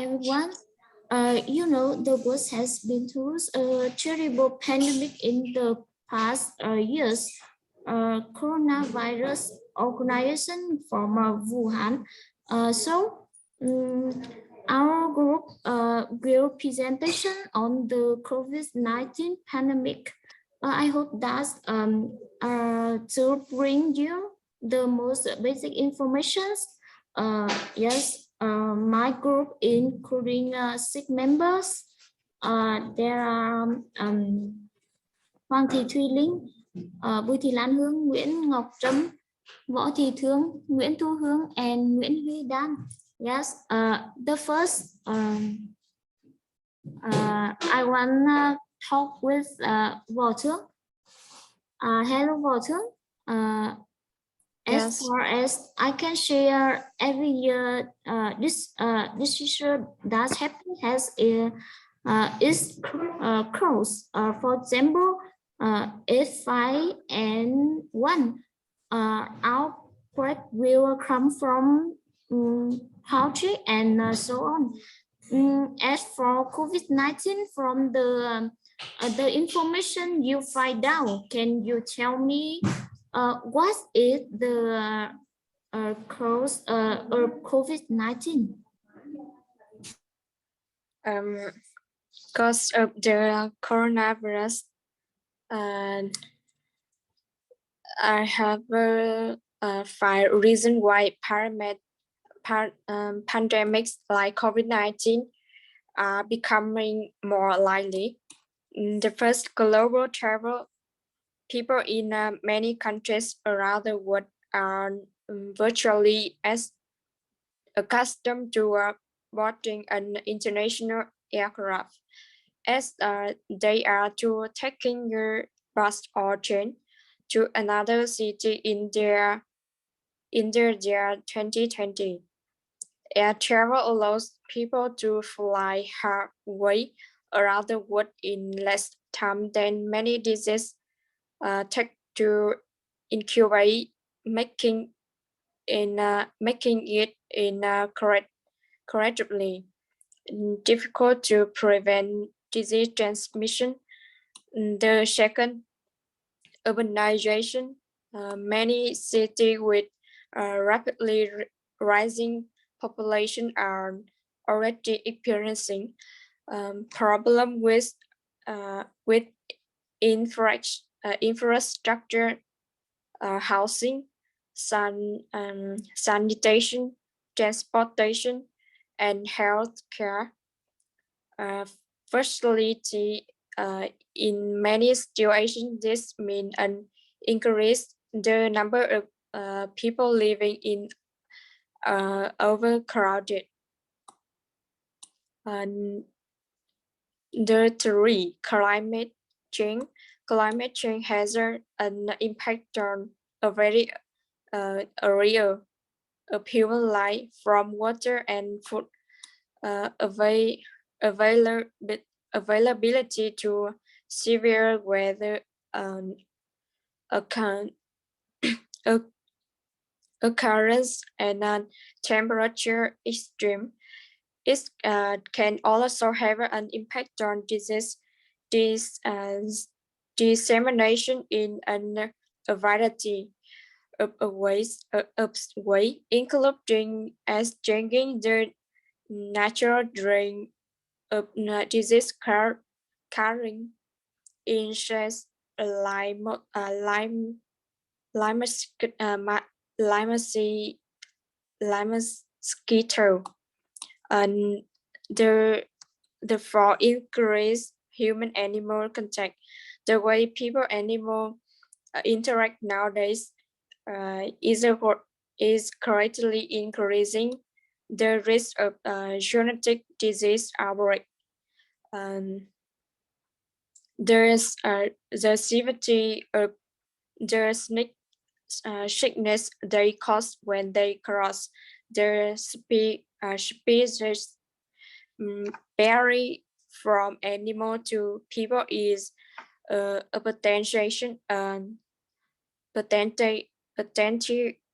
everyone. The world has been through a terrible pandemic in the past years. Coronavirus organization from Wuhan. Um, our group will presentation on the COVID-19 pandemic. I hope that to bring you the most basic informations. My group including 6 members. There are Hoàng Thị Thùy Linh, Bùi Thị Lan Hương, Nguyễn Ngọc Trâm, Võ Thị Thương, Nguyễn Thu Hương, and Nguyễn Huy Dan. Yes, the first I want to talk with Võ Thương. Hello, Võ Thương. As far as I can share, every year this issue that happen has is close. For example, H5N1 outbreak will come from poultry and so on. As for COVID-19, from the information you find out, can you tell me what is the cause of COVID-19? Because of the coronavirus, I have 5 reasons why pandemics like COVID-19 are becoming more likely. The first, global travel. People in many countries around the world are virtually as accustomed to boarding an international aircraft as they are to taking a bus or train to another city in their year 2020. Air travel allows people to fly halfway around the world in less time than many diseases take to incubate, making it correctly difficult to prevent disease transmission. The second, urbanization. Many cities with rapidly rising population are already experiencing problem with infrastructure, housing, sanitation, transportation, and health care facility. In many situations, this means an increase the number of people living in overcrowded. The three, climate change. Climate change has an impact on a very area of human life, from water and food availability to severe weather occurrence and temperature extreme. It can also have an impact on disease dissemination in a variety of ways, including as changing the natural drain of disease carrying insects like mosquito, and the for increased human animal contact. The way people animal interact nowadays is greatly increasing the risk of zoonotic disease outbreak. There is the severity of the sickness they cause when they cross their species vary from animal to people is a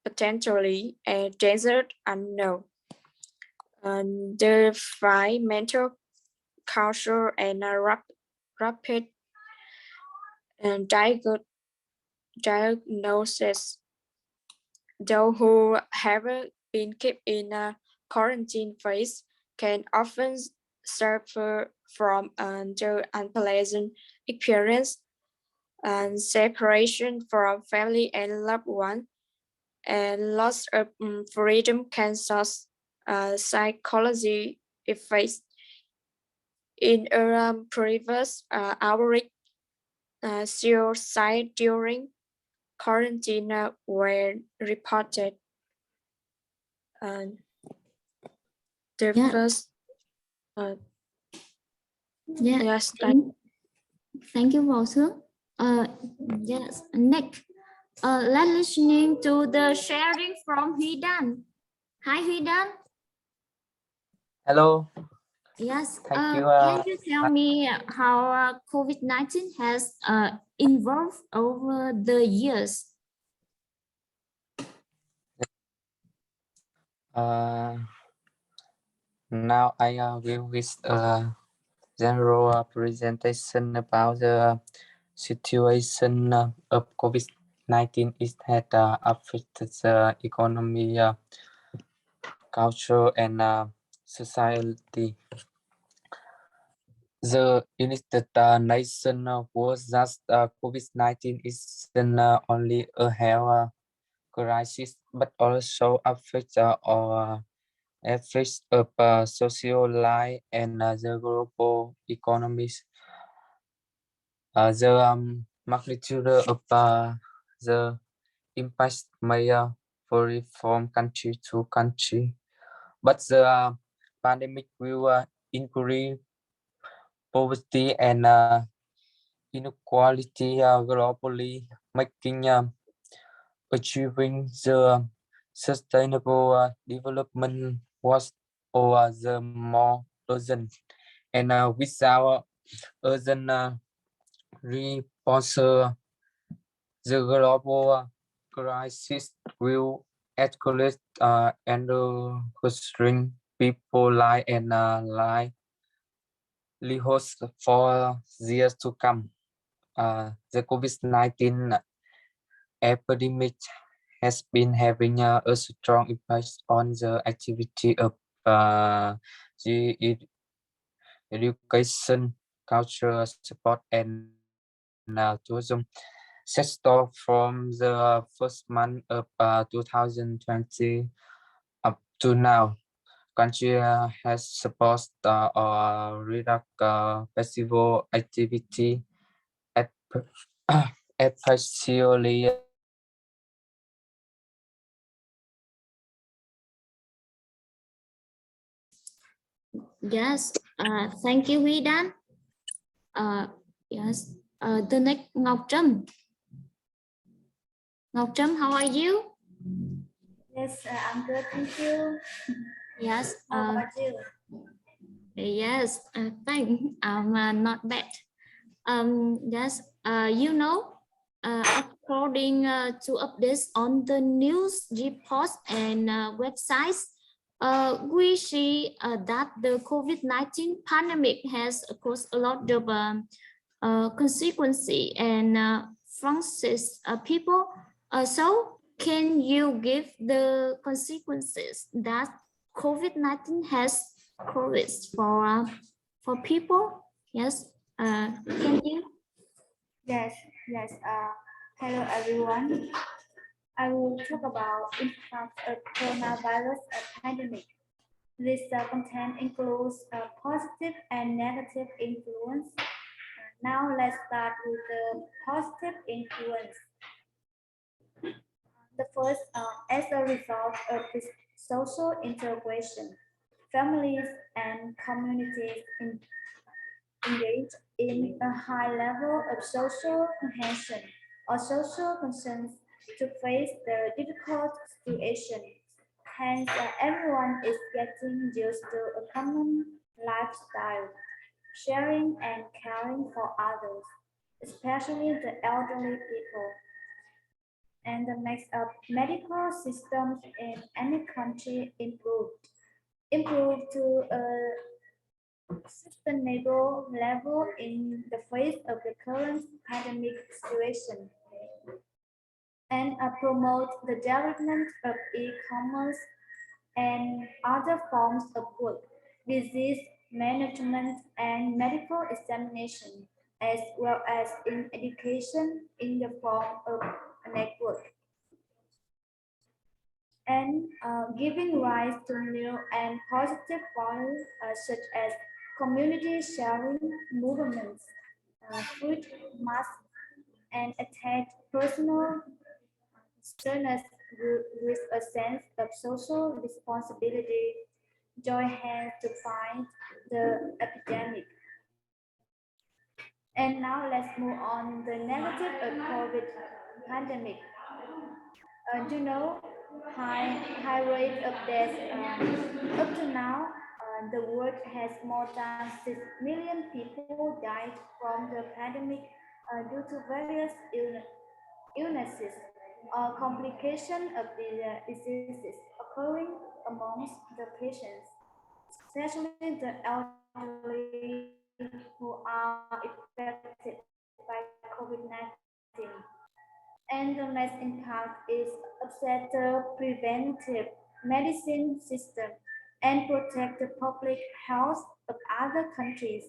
potentially a desert unknown. defy mental culture and rapid diagnosis. Those who have been kept in a quarantine phase can often suffer from the unpleasant experience and separation from family and loved ones, and loss of freedom can cause psychology effects. In a previous outbreak, suicide during quarantine were reported. And the Yeah. first, Yeah. yes, Thank you, Bảo Sướng. Yes. Next, let's listening to the sharing from Huy Dan. Hi, Huy Dan. Hello. Yes. Thank you. Can you tell me how COVID-19 has evolved over the years? Now I will with a general presentation about the situation of COVID-19. It had affected the economy, culture, and society. The United Nations was just COVID-19 isn't only a health crisis, but also affects our effects of social life and the global economies. The magnitude of the impact may vary from country to country, but the pandemic will increase poverty and inequality globally, making achieving the sustainable development was or the more urgent. And without urgent response, the global crisis will escalate and constrain people life and livelihoods for years to come. The COVID-19 epidemic has been having a strong impact on the activity of the education, culture, support, and tourism sector from the first month of 2020 up to now. Country has supported or reduced festival activity at especially Yes. Thank you, Huy Dan. Yes. The next, Ngọc Trâm. Ngọc Trâm, how are you? Yes, I'm good, thank you. Yes. How about you? Yes. Thanks. I'm not bad. Yes. According to updates on the news reports and websites, we see that the COVID-19 pandemic has caused a lot of consequences and functions people. So can you give the consequences that COVID-19 has caused for people? Yes. Can you? Yes. Hello everyone. I will talk about impact of coronavirus pandemic. This content includes positive and negative influence. Now let's start with the positive influence. The first, as a result of this social integration, families and communities engage in a high level of social cohesion or social concerns to face the difficult situation. Hence, everyone is getting used to a common lifestyle, sharing and caring for others, especially the elderly people. And the next up, medical systems in any country improved. improve to a sustainable level in the face of the current pandemic situation, and promote the development of e-commerce and other forms of work, disease management, and medical examination, as well as in education in the form of a network, and giving rise to new and positive values such as community sharing movements, food mass, and attach personal stillness with a sense of social responsibility, join hands to fight the epidemic. And now let's move on the negative of COVID pandemic. High rate of death. Up to now, the world has more than 6 million people died from the pandemic due to various illnesses or complications of the diseases occurring amongst the patients, especially the elderly who are affected by COVID-19. And the next impact is upset the preventive medicine system and protect the public health of other countries.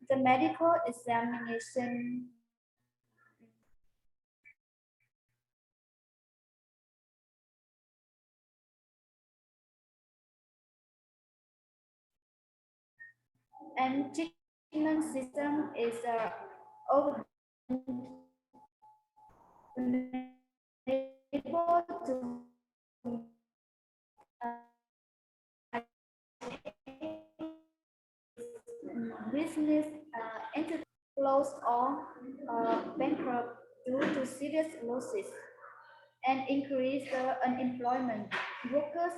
The medical examination and treatment system is over unable to business entity closed or bankrupt due to serious losses and increase the unemployment. Workers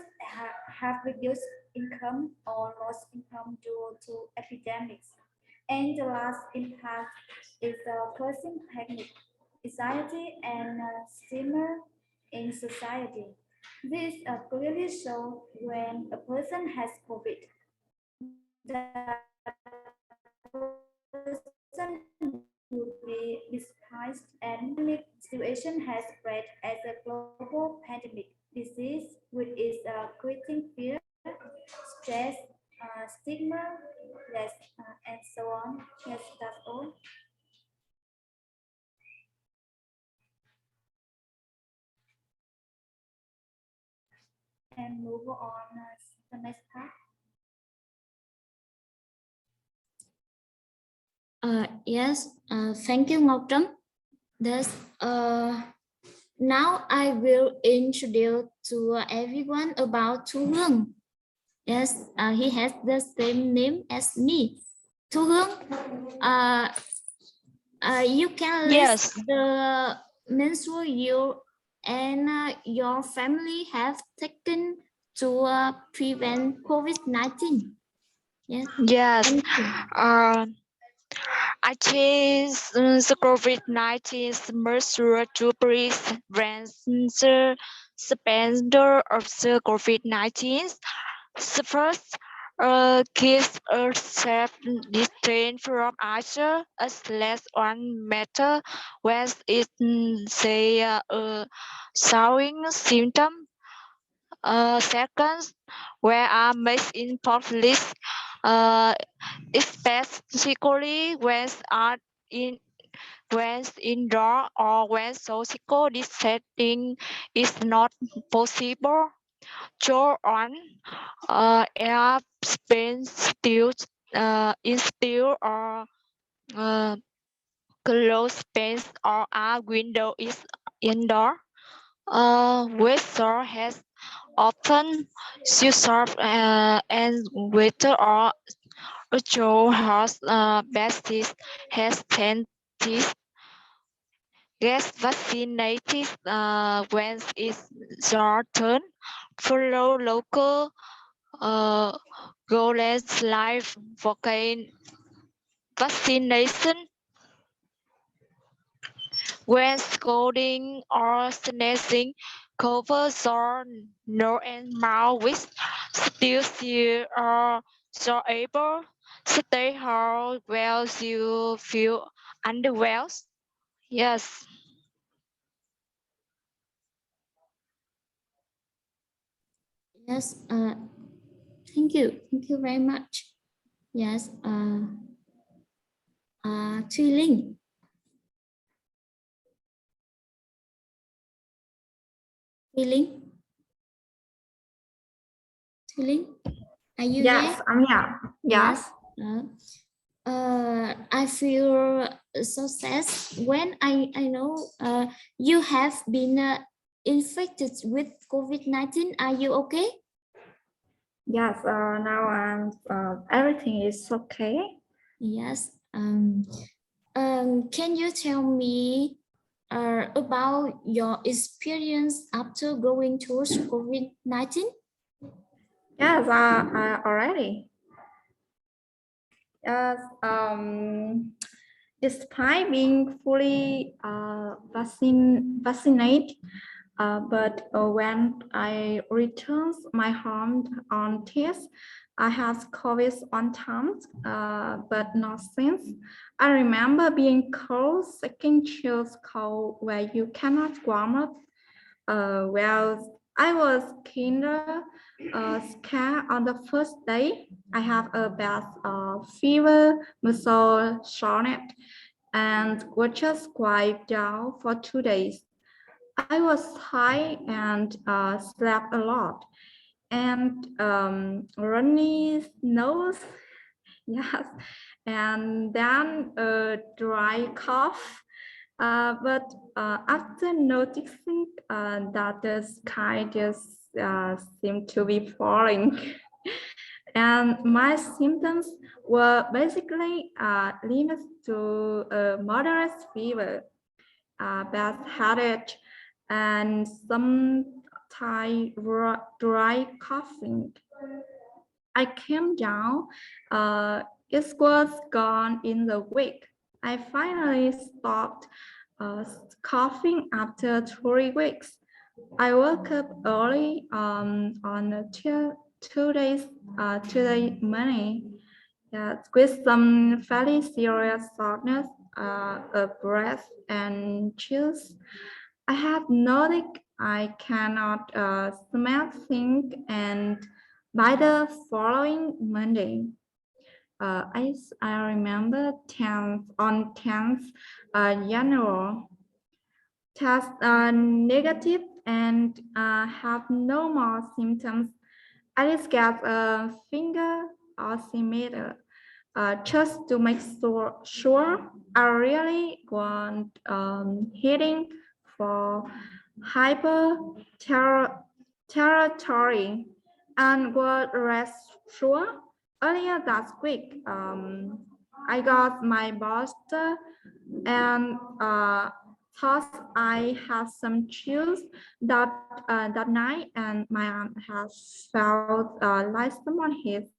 have reduced income or lost income due to epidemics. And the last impact is the causing panic, anxiety, and stigma in society. This clearly shows when a person has COVID, the person will be despised, and the situation has spread as a global pandemic disease, which is creating fear, stress, stigma, yes, and so on. Yes, that's all. And move on the next part. Yes, thank you, Ngọc Trâm. Thus, now I will introduce to everyone about Thu Hương. Yes, he has the same name as me. Thu Hương, you can list the measure you and your family have taken to prevent COVID-19. Yes. Yes. Thank you. I changed the COVID-19 measure to prevent the spread of the COVID-19. The first, keep a safe distance from other, as less 1 meter when it say showing symptom. Second, wear a mask in public, especially in when indoor or when social distancing is not possible. Draw on air space still instill or close space or a window is indoor. Weather has often served and weather or Joe has basis has tendencies get vaccinated when it's your turn. Follow local guidelines like vaccination when scolding or sneezing. Cover your nose and mouth with Still are so able stay home while you feel underwell? Yes. Yes, thank you. Thank you very much. Yes, Thuy Linh. Thuy Linh. Thuy Linh, are you there? Yes, I'm here. Yes. I feel so sad when I know you have been infected with COVID-19. Are you okay? Yes, now I'm everything is okay. Yes. Can you tell me about your experience after going through COVID-19? Yes, I already. Yes, despite being fully vaccinated, but when I returned my home on test, I had COVID on time, but not since. I remember being cold, second chills cold where you cannot warm up. Well, I was kinda scared on the first day. I have a bad fever, muscle soreness, and was just quiet down for 2 days. I was high and slept a lot, and runny nose, yes, and then a dry cough. But after noticing that the sky just seemed to be falling, and my symptoms were basically limited to a moderate fever, bad headache, and some dry coughing. I came down. It was gone in the week. I finally stopped coughing after 3 weeks. I woke up early on a Tuesday morning, with some fairly serious soreness, a breath and chills. I have noted I cannot smell things, and by the following Monday, I remember 10th January, test negative and have no more symptoms. I just get a finger oximeter just to make sure I really want heading for hyper territory and was rest sure. Earlier that week, I got my booster and thought I had some chills that night, and my arm has felt like someone hit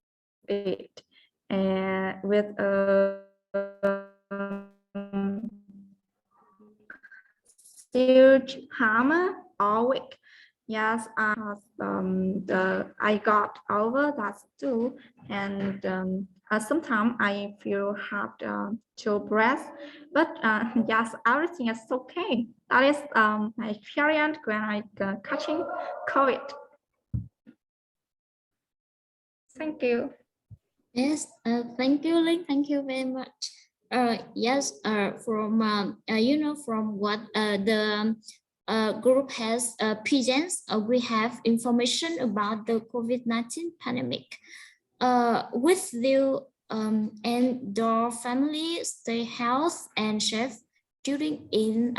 it with a huge hammer all week. Yes, I got over that too, and sometimes I feel hard to breathe, but yes, everything is okay. That is my experience when I catching COVID. Thank you. Yes, thank you, Linh. Thank you very much. Yes, from what the group has presents, we have information about the COVID-19 pandemic. With you and your family stay healthy and safe during in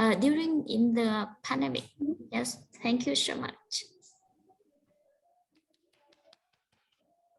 the pandemic. Yes, thank you so much.